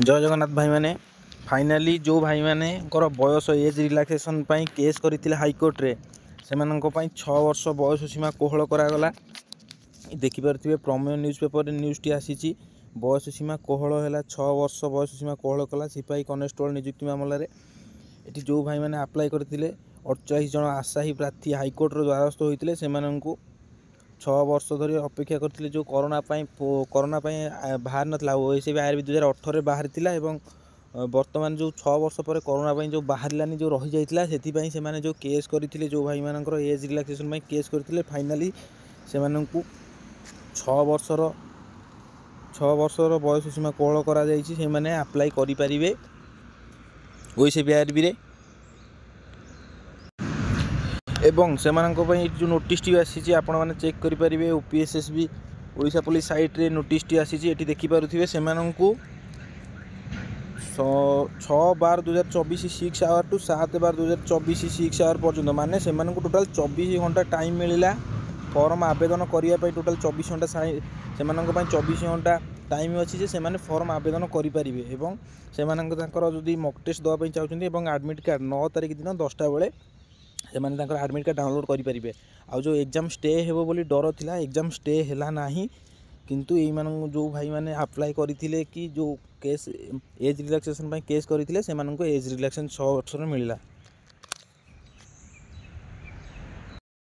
जय जगन्नाथ भाई मैंने फाइनाली जो भाई मैंने बयस एज रिलैक्सेशन केस करते हाइकोर्ट रे से 6 वर्ष बयस सीमा कोहल करागला। देखिपे प्रमेय न्यूज पेपर न्यूज़टी आसी बयस सीमा कोहल है 6 वर्ष बयस सीमा कोहल कला सिपाही कनेस्टेबल नियुक्ति मामलें। ये जो भाई मैंने आप्लाय करते 48 जन आशाही प्रार्थी हाइकोर्ट द्वारस्थ होते से 6 वर्ष धरी अपेक्षा करते जो कोरोना बाहर नाला ओएसआई आईआरबी 2018 बाहरी बर्तमान जो 6 वर्ष पर कोरोना जो बाहरलानी जो रही जाता से जो केस करते जो भाई मान एज रिलैक्सेशन केस करते फाइनाली से 6 वर्षर बयस सीमा कोहल कर आप्लाय करें ओएसआई आईआरबी एवं से जो नोटिस आसी आपण मैंने चेक करेंगे ओपीएसएसबी ओडिशा पुलिस साइट रे नोटिस आसी देखिपे से 6/12/2024 6 आवर टू 7/12/2024 6 आवर पर्यंत माने से टोटाल 24 घंटा टाइम मिलला फॉर्म आवेदन करने टोटाल 24 घंटा से 24 घंटा टाइम अच्छी से फॉर्म आवेदन करेंगे एवं से जदि मॉक टेस्ट देवाई चाहते एडमिट कार्ड 9 तारिख दिन 10टा बेले से एडमिट कार्ड डाउनलोड करेंगे। आउ जो एग्जाम स्टे हेबो बोली डर थिला एग्जाम स्टे हैला नाही किंतु यही जो भाई मैंने अप्लाई करथिले कि जो केस एज रिलैक्सेशन केस करथिले से एज रिलैक्सेशन 6 वर्ष मिलला।